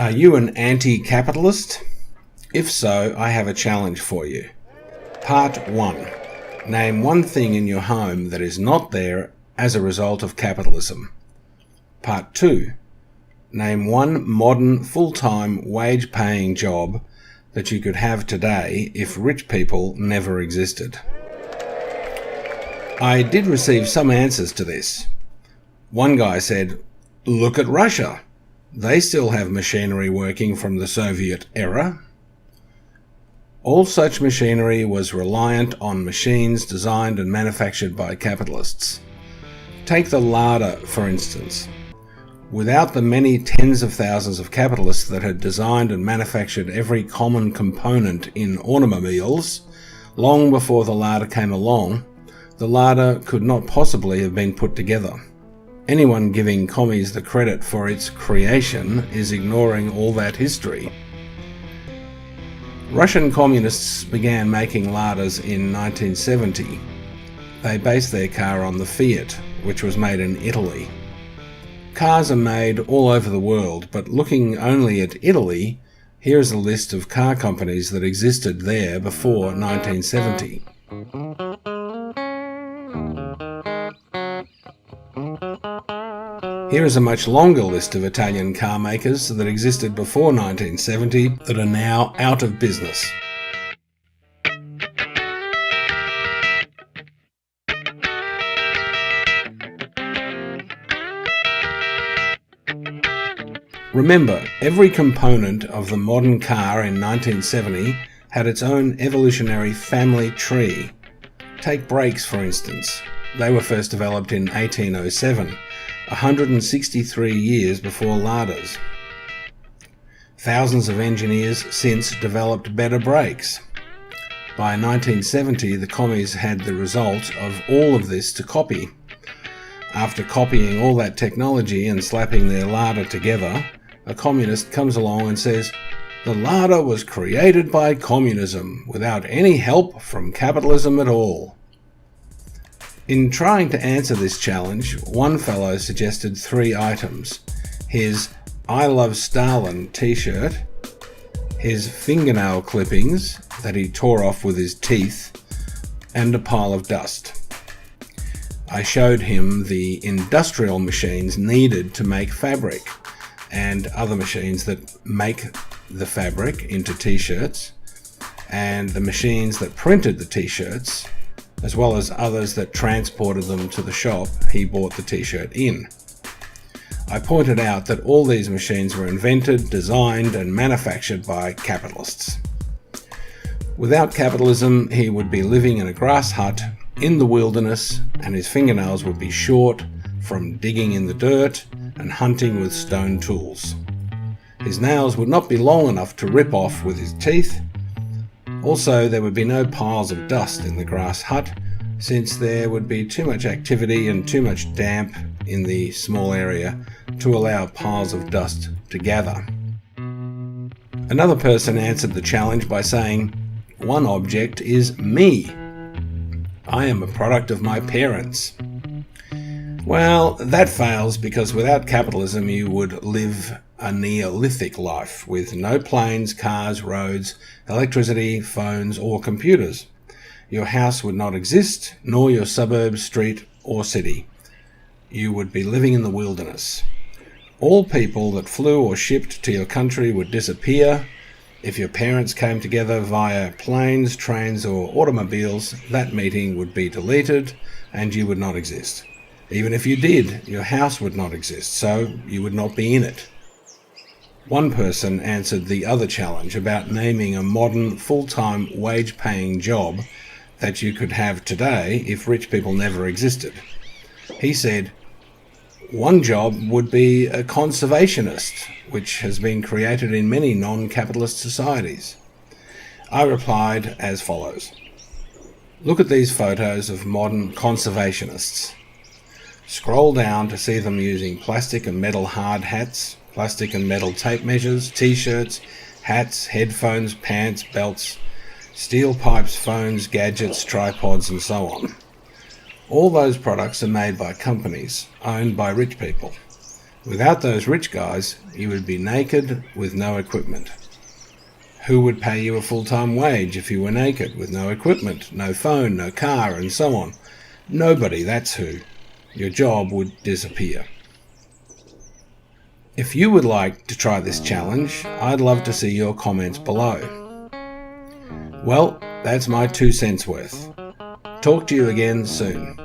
Are you an anti-capitalist? If so, I have a challenge for you. Part 1. Name one thing in your home that is not there as a result of capitalism. Part 2. Name one modern, full-time, wage-paying job that you could have today if rich people never existed. I did receive some answers to this. One guy said, "Look at Russia. They still have machinery working from the Soviet era." All such machinery was reliant on machines designed and manufactured by capitalists. Take the larder, for instance. Without the many tens of thousands of capitalists that had designed and manufactured every common component in automobiles, long before the larder came along, the larder could not possibly have been put together. Anyone giving commies the credit for its creation is ignoring all that history. Russian communists began making larders in 1970. They based their car on the Fiat, which was made in Italy. Cars are made all over the world, but looking only at Italy, here is a list of car companies that existed there before 1970. Here is a much longer list of Italian car makers that existed before 1970 that are now out of business. Remember, every component of the modern car in 1970 had its own evolutionary family tree. Take brakes, for instance. They were first developed in 1807, 163 years before larders. Thousands of engineers since developed better brakes. By 1970, the commies had the result of all of this to copy. After copying all that technology and slapping their larder together, a communist comes along and says, "The larder was created by communism without any help from capitalism at all." In trying to answer this challenge, one fellow suggested 3 items: his "I Love Stalin" t-shirt, his fingernail clippings that he tore off with his teeth, and a pile of dust. I showed him the industrial machines needed to make fabric, and other machines that make the fabric into t-shirts, and the machines that printed the t-shirts, as well as others that transported them to the shop he bought the t-shirt in. I pointed out that all these machines were invented, designed, and manufactured by capitalists. Without capitalism, he would be living in a grass hut in the wilderness, and his fingernails would be short from digging in the dirt and hunting with stone tools. His nails would not be long enough to rip off with his teeth. Also, there would be no piles of dust in the grass hut, since there would be too much activity and too much damp in the small area to allow piles of dust to gather. Another person answered the challenge by saying, "One object is me. I am a product of my parents." Well, that fails because without capitalism you would live a Neolithic life with no planes, cars, roads, electricity, phones, or computers. Your house would not exist, nor your suburb, street, or city. You would be living in the wilderness. All people that flew or shipped to your country would disappear. If your parents came together via planes, trains, or automobiles, that meeting would be deleted and you would not exist. Even if you did, your house would not exist, so you would not be in it. One person answered the other challenge about naming a modern, full-time, wage-paying job that you could have today if rich people never existed. He said, "One job would be a conservationist, which has been created in many non-capitalist societies." I replied as follows. Look at these photos of modern conservationists. Scroll down to see them using plastic and metal hard hats, plastic and metal tape measures, t-shirts, hats, headphones, pants, belts, steel pipes, phones, gadgets, tripods, and so on. All those products are made by companies, owned by rich people. Without those rich guys, you would be naked with no equipment. Who would pay you a full-time wage if you were naked with no equipment, no phone, no car, and so on? Nobody, that's who. Your job would disappear. If you would like to try this challenge, I'd love to see your comments below. Well, that's my 2 cents worth. Talk to you again soon.